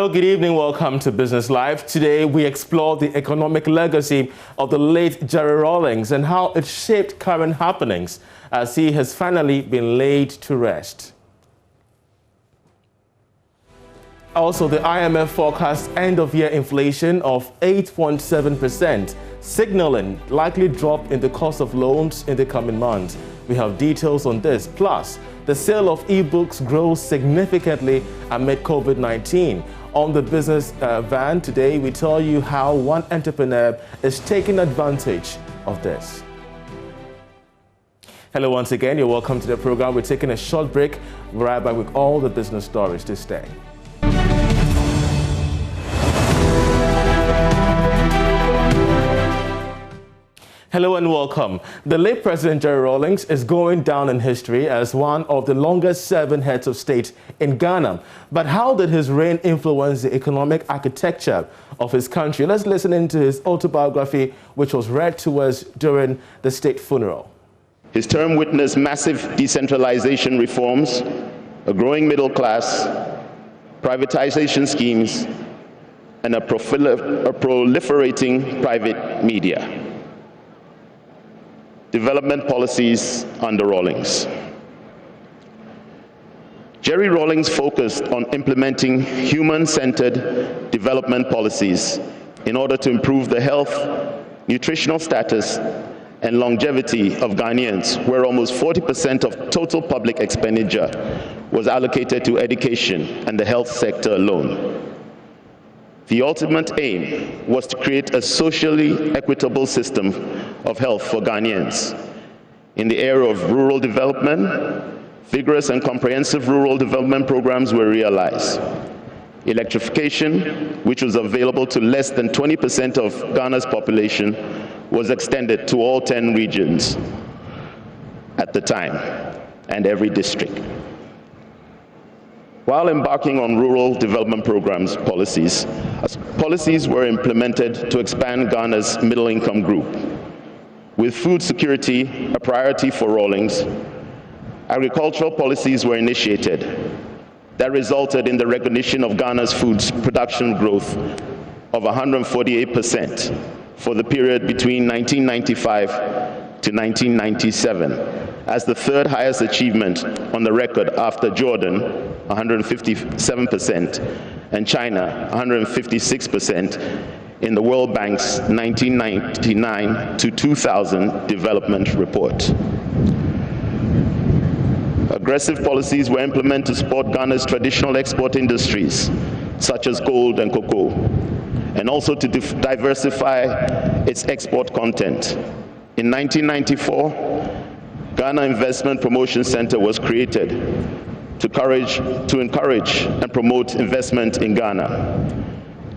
Hello, good evening. Welcome to Business Live. Today, we explore the economic legacy of the late Jerry Rawlings and how it shaped current happenings as he has finally been laid to rest. Also, the IMF forecasts end-of-year inflation of 8.7%, signaling likely drop in the cost of loans in the coming months. We have details on this. Plus, the sale of ebooks grows significantly amid COVID-19. On the business van today, we tell you how one entrepreneur is taking advantage of this. Hello once again, you're welcome to the program. We're taking a short break. We're right back with all the business stories to stay. Hello and welcome. The late President Jerry Rawlings is going down in history as one of the longest-serving heads of state in Ghana. But how did his reign influence the economic architecture of his country? Let's listen into his autobiography, which was read to us during the state funeral. His term witnessed massive decentralization reforms, a growing middle class, privatization schemes, and a proliferating private media. Development policies under Rawlings. Jerry Rawlings focused on implementing human-centered development policies in order to improve the health, nutritional status, and longevity of Ghanaians, where almost 40% of total public expenditure was allocated to education and the health sector alone. The ultimate aim was to create a socially equitable system of health for Ghanaians. In the area of rural development, vigorous and comprehensive rural development programs were realized. Electrification, which was available to less than 20% of Ghana's population, was extended to all 10 regions at the time and every district. While embarking on rural development programs policies were implemented to expand Ghana's middle-income group. With food security a priority for Rawlings, agricultural policies were initiated that resulted in the recognition of Ghana's food production growth of 148% for the period between 1995 to 1997, as the third highest achievement on the record after Jordan, 157%, and China, 156%, in the World Bank's 1999 to 2000 development report. Aggressive policies were implemented to support Ghana's traditional export industries, such as gold and cocoa, and also to diversify its export content. In 1994, Ghana Investment Promotion Center was created to encourage and promote investment in Ghana.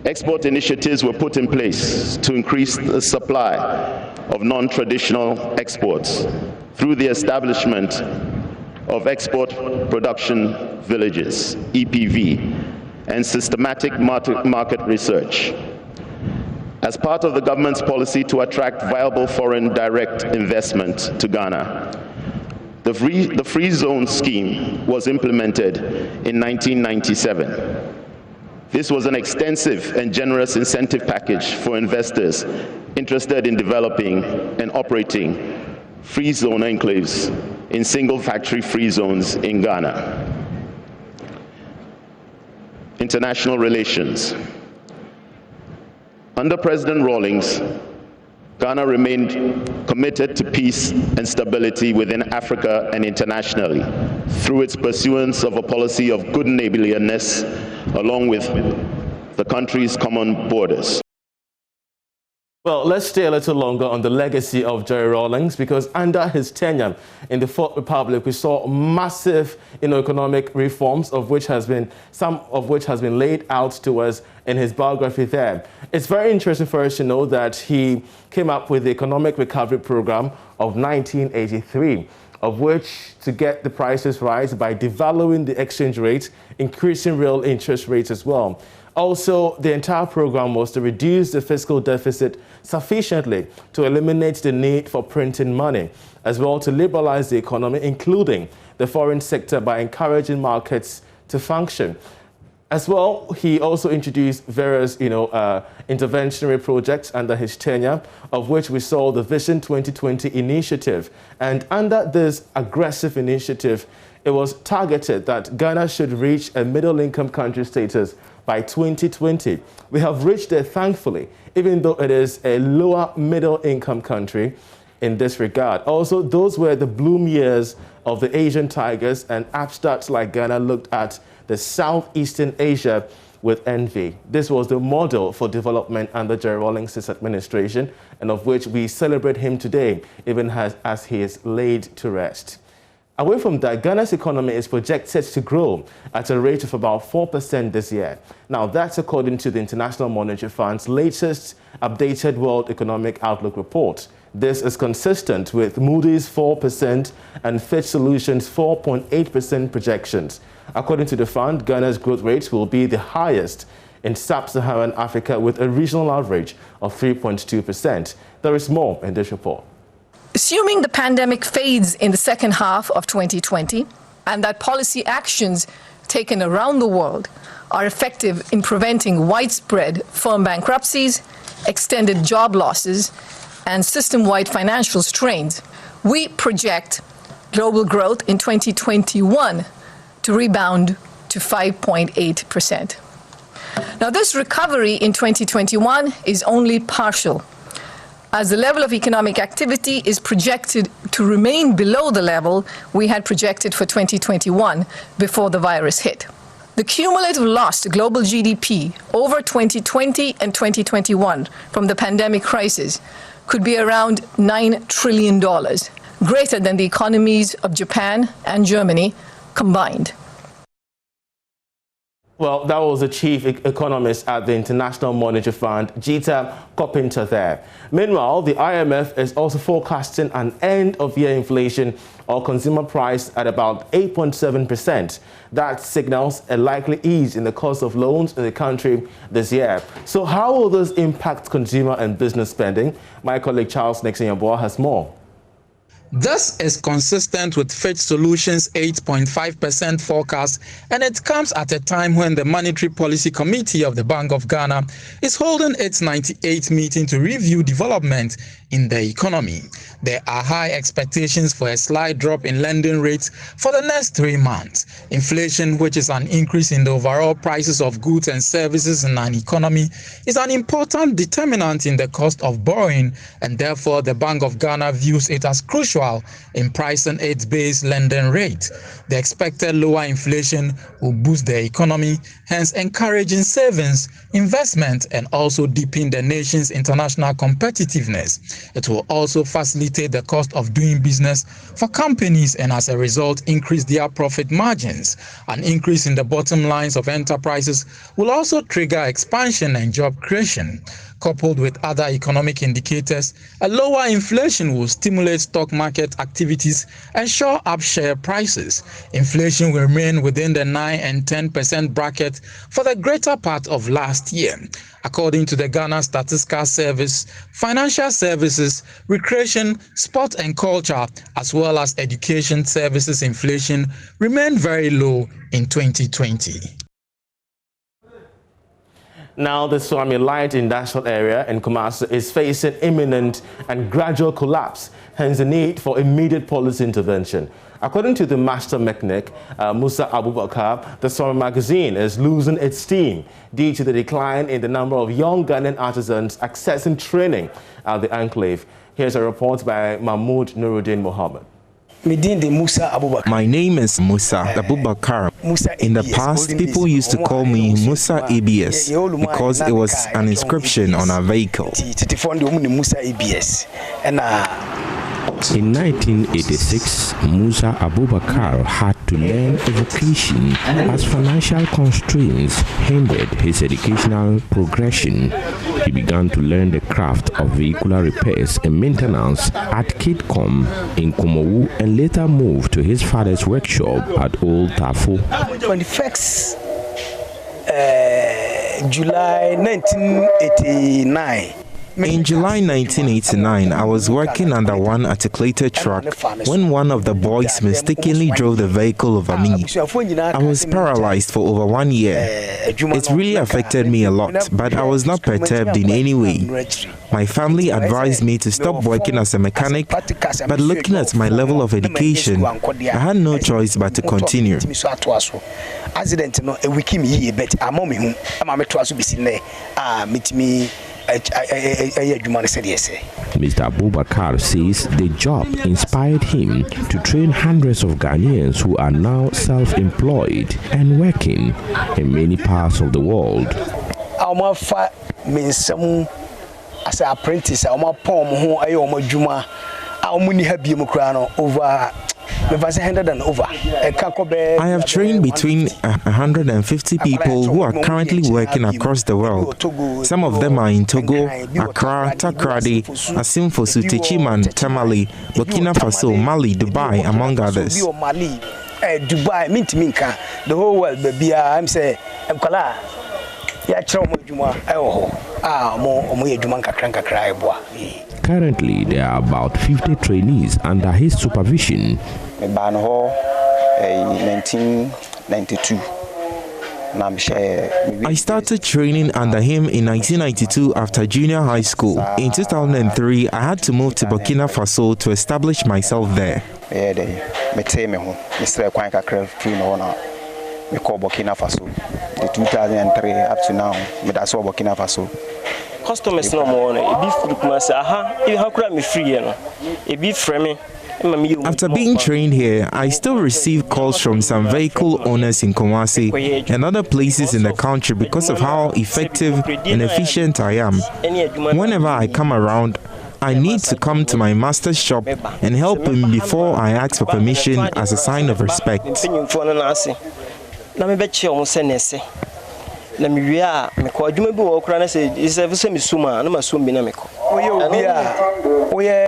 Export initiatives were put in place to increase the supply of non-traditional exports through the establishment of export production villages, EPV, and systematic market research. As part of the government's policy to attract viable foreign direct investment to Ghana, the Free Zone scheme was implemented in 1997. This was an extensive and generous incentive package for investors interested in developing and operating free zone enclaves in single factory free zones in Ghana. International relations. Under President Rawlings, Ghana remained committed to peace and stability within Africa and internationally through its pursuance of a policy of good neighborliness along with the country's common borders. Well, let's stay a little longer on the legacy of Jerry Rawlings, because under his tenure in the Fourth Republic, we saw massive economic reforms, some of which has been laid out to us in his biography there. It's very interesting for us to know that he came up with the Economic Recovery Program of 1983, of which to get the prices right by devaluing the exchange rate, increasing real interest rates as well. Also, the entire program was to reduce the fiscal deficit sufficiently to eliminate the need for printing money, as well to liberalize the economy, including the foreign sector, by encouraging markets to function. As well, he also introduced various, interventionary projects under his tenure, of which we saw the Vision 2020 initiative. And under this aggressive initiative, it was targeted that Ghana should reach a middle-income country status by 2020. We have reached there, thankfully, even though it is a lower middle-income country in this regard. Also, those were the bloom years of the Asian tigers, and upstarts like Ghana looked at the Southeastern Asia with envy. This was the model for development under Jerry Rawlings' administration, and of which we celebrate him today, even as he is laid to rest. Away from that, Ghana's economy is projected to grow at a rate of about 4% this year. Now, that's according to the International Monetary Fund's latest updated World Economic Outlook report. This is consistent with Moody's 4% and Fitch Solutions' 4.8% projections. According to the fund, Ghana's growth rate will be the highest in sub-Saharan Africa with a regional average of 3.2%. There is more in this report. Assuming the pandemic fades in the second half of 2020 and that policy actions taken around the world are effective in preventing widespread firm bankruptcies, extended job losses, and system-wide financial strains, we project global growth in 2021 to rebound to 5.8%. Now, this recovery in 2021 is only partial, as the level of economic activity is projected to remain below the level we had projected for 2021 before the virus hit. The cumulative loss to global GDP over 2020 and 2021 from the pandemic crisis could be around $9 trillion, greater than the economies of Japan and Germany combined. Well, that was the chief economist at the International Monetary Fund, Jita Copinter there. Meanwhile, the IMF is also forecasting an end-of-year inflation or consumer price at about 8.7%. That signals a likely ease in the cost of loans in the country this year. So how will this impact consumer and business spending? My colleague Charles Nixon Yabua has more. This is consistent with Fitch Solutions' 8.5% forecast, and it comes at a time when the Monetary Policy Committee of the Bank of Ghana is holding its 98th meeting to review development in the economy. There are high expectations for a slight drop in lending rates for the next 3 months. Inflation, which is an increase in the overall prices of goods and services in an economy, is an important determinant in the cost of borrowing, and therefore the Bank of Ghana views it as crucial in pricing its base lending rate. The expected lower inflation will boost the economy, hence encouraging savings, investment, and also deepen the nation's international competitiveness. It will also facilitate the cost of doing business for companies and as a result increase their profit margins. An increase in the bottom lines of enterprises will also trigger expansion and job creation. Coupled with other economic indicators, a lower inflation will stimulate stock market activities and shore up share prices. Inflation will remain within the 9 and 10% bracket for the greater part of last year. According to the Ghana Statistical Service, financial services, recreation, sport and culture, as well as education services inflation remained very low in 2020. Now, the Suame light industrial area in Kumasi is facing imminent and gradual collapse, hence the need for immediate policy intervention. According to the master mechanic, Musa Abubakar, the Suame magazine is losing its steam due to the decline in the number of young Ghanaian artisans accessing training at the enclave. Here's a report by Mahmoud Nuruddin Mohammed. My name is Musa Abubakar. In the past, people used to call me Musa ABS because it was an inscription on our vehicle. In 1986, Musa Abubakar had to learn a vocation as financial constraints hindered his educational progression. He began to learn the craft of vehicular repairs and maintenance at Kidcom in Kumowu and later moved to his father's workshop at Old Tafo. 21st July 1989. In July 1989, I was working under one articulated truck when one of the boys mistakenly drove the vehicle over me. I was paralyzed for over 1 year. It really affected me a lot, but I was not perturbed in any way. My family advised me to stop working as a mechanic, but looking at my level of education, I had no choice but to continue. Mr. Abubakar says the job inspired him to train hundreds of Ghanaians who are now self-employed and working in many parts of the world. As an apprentice, I'm a poem who I am a Juma. I have trained between 150 people who are currently working across the world. Some of them are in Togo, Accra, Takrady, Asimfosu, Techiman, Tamale, Burkina Faso, Mali, Dubai, among others. Dubai, Minka, the whole world, baby. I'm saying, I'm Kala. Currently, there are about 50 trainees under his supervision. 1992. I started training under him in 1992 after junior high school. In 2003, I had to move to Burkina Faso to establish myself there. Me call Burkina Faso. The 2003 up to now, me that's all Burkina Faso. Customers no more. It be free. How could I be free? It be free. After being trained here, I still receive calls from some vehicle owners in Kumasi and other places in the country because of how effective and efficient I am. Whenever I come around, I need to come to my master's shop and help him before I ask for permission as a sign of respect.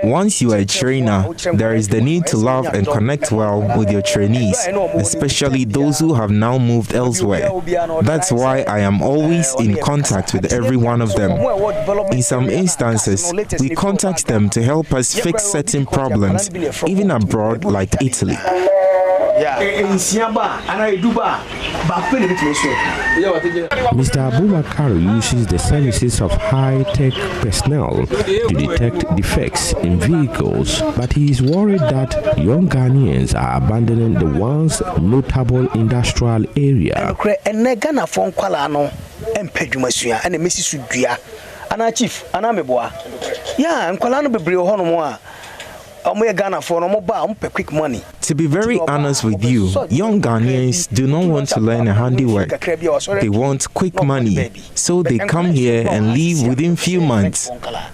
Once you are a trainer, there is the need to love and connect well with your trainees, especially those who have now moved elsewhere. That's why I am always in contact with every one of them. In some instances, we contact them to help us fix certain problems, even abroad like Italy. Mr. Abubakar uses the services of high-tech personnel to detect defects in vehicles, but he is worried that young Ghanaians are abandoning the once notable industrial area. To be very honest with you, young Ghanaians do not want to learn a handiwork. They want quick money, so they come here and leave within few months.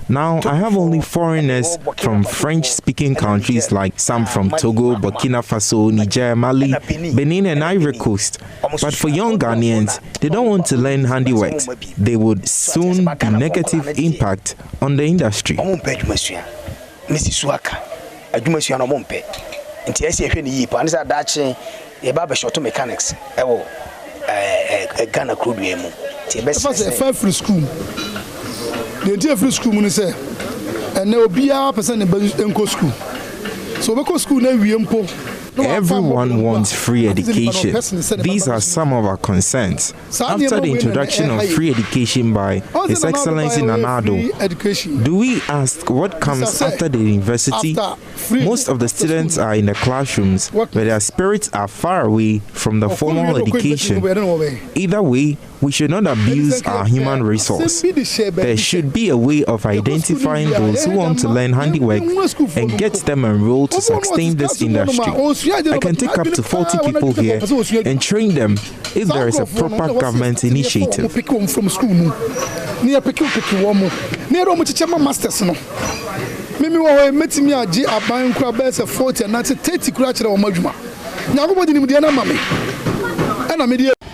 Now, I have only foreigners from French-speaking countries like some from Togo, Burkina Faso, Niger, Mali, Benin and Ivory Coast. But for young Ghanaians, they don't want to learn handiworks. They would soon be negative impact on the industry. Adwumasuano mompe nti ese ehwe ni yipa anisa dache e ba be short mechanics e wo Ghana crude mu ti be say free school the entire free school mu ni say and obia person enko school so we go school na wie mpo. Everyone wants free education. These are some of our concerns. After the introduction of free education by His Excellency Nanado, do we ask what comes after the university? Most of the students are in the classrooms, but their spirits are far away from the formal education. Either way, we should not abuse our human resource. There should be a way of identifying those who want to learn handiwork and get them enrolled to sustain this industry. I can take up to 40 people here and train them if there is a proper government initiative.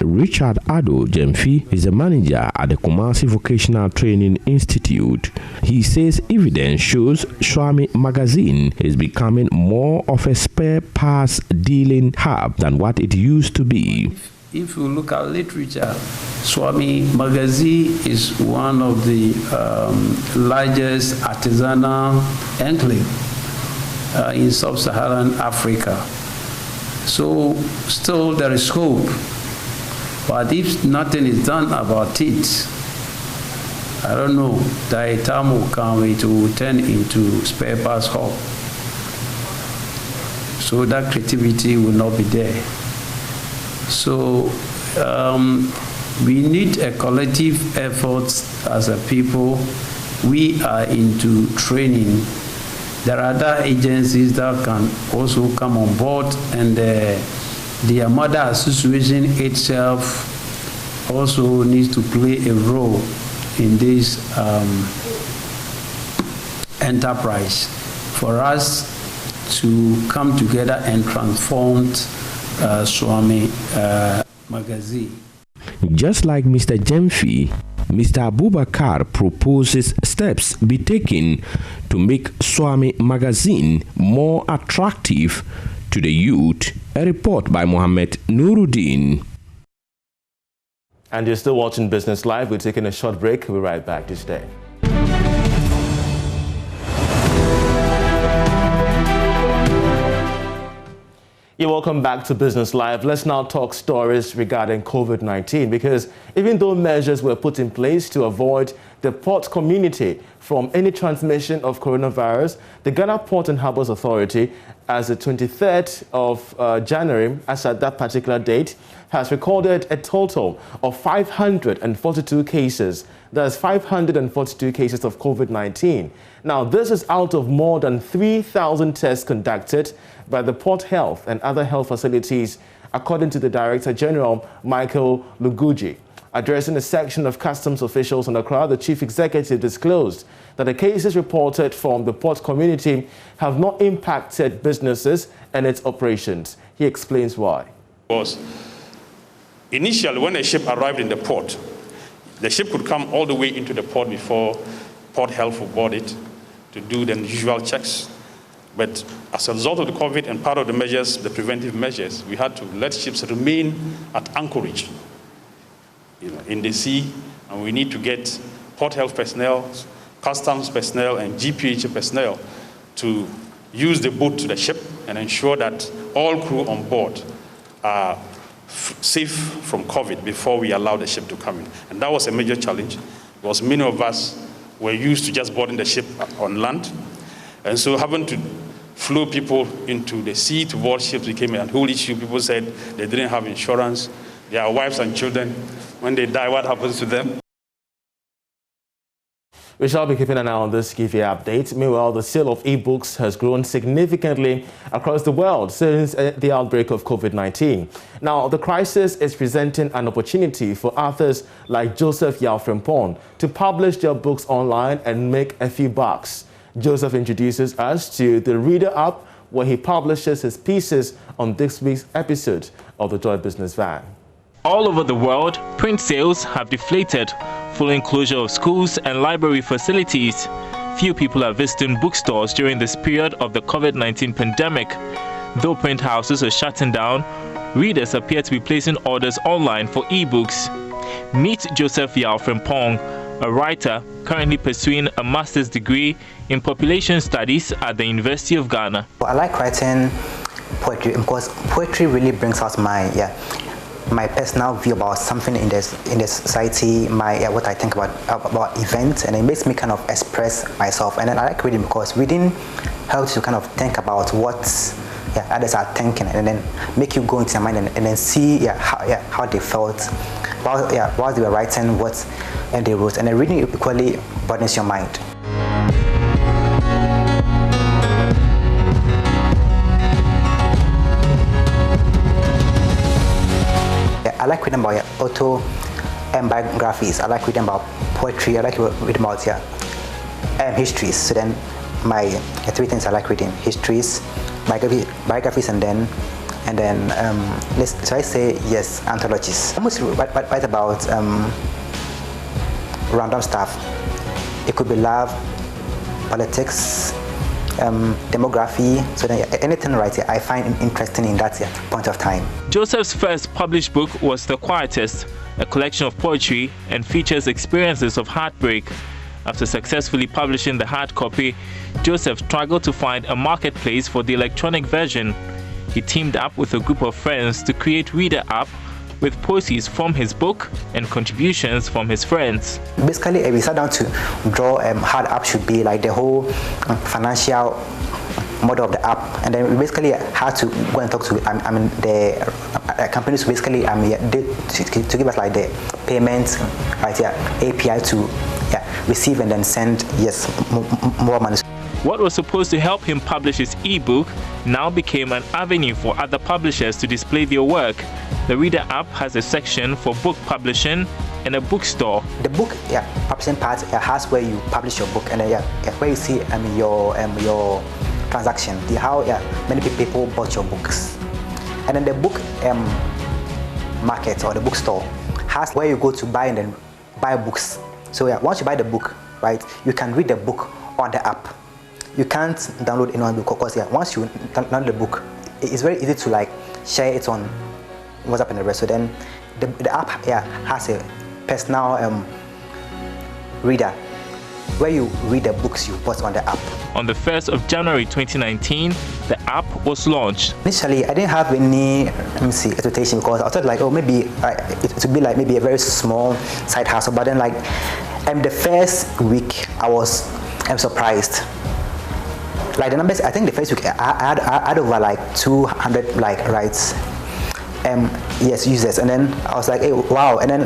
Richard Ado Jemfi is a manager at the Kumasi Vocational Training Institute. He says evidence shows Suame magazine is becoming more of a spare parts dealing hub than what it used to be. if you look at literature, Suame magazine is one of the largest artisanal enclave in sub-Saharan Africa. So still there is hope, but if nothing is done about it, I don't know, the time will come, it will turn into spare parts hub. So that creativity will not be there. So we need a collective effort as a people. We are into training. There are other agencies that can also come on board, and the mother association itself also needs to play a role in this enterprise for us to come together and transform Suame magazine. Just like Mr. Jemfi, Mr. Abubakar proposes steps be taken to make Suame magazine more attractive to the youth. A report by Mohammed Nuruddin. And you're still watching Business Live. We're taking a short break. We'll be right back to stay. You're welcome back to Business Live. Let's now talk stories regarding COVID-19, because even though measures were put in place to avoid the port community from any transmission of coronavirus, the Ghana Port and Harbours Authority, as the 23rd of January, as at that particular date, has recorded a total of 542 cases. That's 542 cases of COVID-19. Now, this is out of more than 3,000 tests conducted by the Port Health and other health facilities, according to the Director General, Michael Luguji. Addressing a section of customs officials in Accra, the Chief Executive disclosed that the cases reported from the port community have not impacted businesses and its operations. He explains why. Initially, when a ship arrived in the port, the ship could come all the way into the port before Port Health would board it to do the usual checks. But as a result of the COVID and part of the measures, the preventive measures, we had to let ships remain at anchorage, in the sea, and we need to get Port Health personnel, customs personnel, and GPH personnel to use the boat to the ship and ensure that all crew on board are safe from COVID before we allow the ship to come in. And that was a major challenge, because many of us were used to just boarding the ship on land. And so having to flow people into the sea to board ships became a whole issue. People said they didn't have insurance. Their wives and children, when they die, what happens to them? We shall be keeping an eye on this, give you an update. Meanwhile, the sale of ebooks has grown significantly across the world since the outbreak of COVID-19. Now, the crisis is presenting an opportunity for authors like Joseph Yao Frimpong to publish their books online and make a few bucks. Joseph introduces us to the Reader app, where he publishes his pieces on this week's episode of the Joy Business Van. All over the world, print sales have deflated following closure of schools and library facilities. Few people are visiting bookstores during this period of the COVID-19 pandemic. Though print houses are shutting down, readers appear to be placing orders online for ebooks. Meet Joseph Yao Frimpong, a writer currently pursuing a master's degree in population studies at the University of Ghana. I like writing poetry because poetry really brings out my personal view about something in the society, what I think about events, and it makes me kind of express myself. And then I like reading because reading helps you kind of think about what others are thinking, and then make you go into your mind and then see how they felt while they were writing what they wrote. And then reading equally broadens your mind. I like reading about autobiographies. I like reading about poetry. I like reading about histories. So then my three things I like reading: histories, biographies, and then so I say yes, anthologies. I mostly write about random stuff. It could be love, politics, demography. So then anything right, I find interesting in that point of time. Joseph's first published book was The Quietest, a collection of poetry and features experiences of heartbreak. After successfully publishing the hard copy, Joseph struggled to find a marketplace for the electronic version. He teamed up with a group of friends to create Reader app with proceeds from his book and contributions from his friends. Basically, we sat down to draw how the app should be, like the whole financial model of the app, and then we basically had to go and talk to the companies who basically to give us like the payment, right? API to receive and then send more money. What was supposed to help him publish his ebook now became an avenue for other publishers to display their work. The Reader app has a section for book publishing and a bookstore. The book publishing part has where you publish your book, and where you see your transaction, how many people bought your books. And then the book market or the bookstore has where you go to buy and then buy books. So once you buy the book, right, you can read the book on the app. You can't download any one book because once you download the book, it's very easy to like share it on WhatsApp and the rest. So then the app has a personal reader where you read the books you bought on the app. On the 1st of January 2019, the app was launched. Initially, I didn't have any expectation because I thought like, oh, maybe it would be like maybe a very small side hustle. But then like the first week, I was surprised. Like the numbers, I think the first week I had over like 200 like rights, users, and then I was like, hey, wow, and then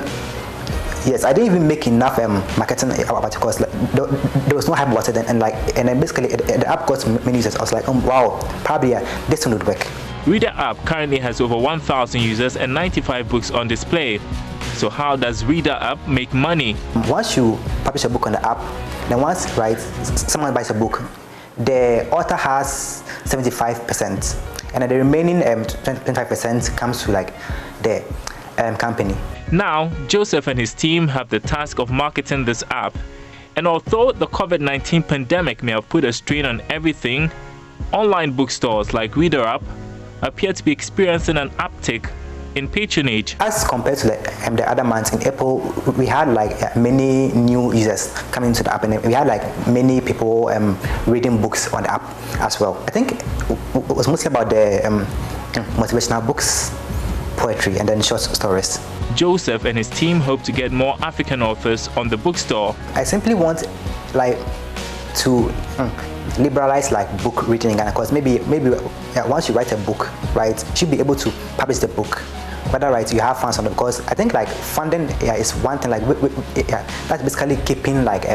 yes, I didn't even make enough marketing about it because like, there was no hype about it, and then basically the app got many users. I was like, oh wow, probably this one would work. Reader app currently has over 1,000 users and 95 books on display. So how does Reader app make money? Once you publish a book on the app, then once someone buys a book, the author has 75%, and then the remaining 25% comes to like the company. Now, Joseph and his team have the task of marketing this app. And although the COVID-19 pandemic may have put a strain on everything, online bookstores like Reader app appear to be experiencing an uptick in patronage. As compared to the other months in April, we had like many new users coming to the app, and we had like many people reading books on the app as well. I think it was mostly about the motivational books, poetry, and then short stories. Joseph and his team hope to get more African authors on the bookstore. I simply want like to liberalize like book reading in Ghana, because maybe once you write a book, right, you should be able to publish the book, whether you have funds on it, because I think like funding is one thing, like that's basically keeping like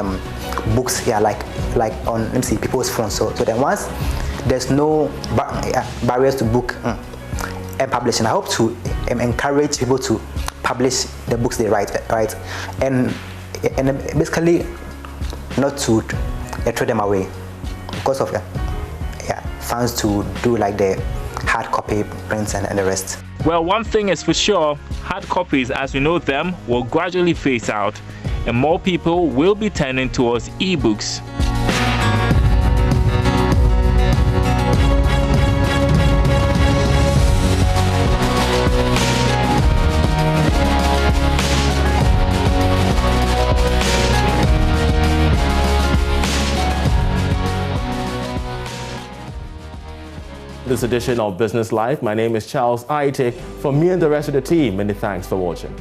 books like on people's phones. So then once there's no barriers to book and publishing, I hope to encourage people to publish the books they write, right, and basically not to throw them away because of funds to do like the hard copy prints and the rest. Well, one thing is for sure, hard copies as we know them will gradually phase out, and more people will be turning towards ebooks. This edition of Business Life. My name is Charles Aite. For me and the rest of the team, many thanks for watching.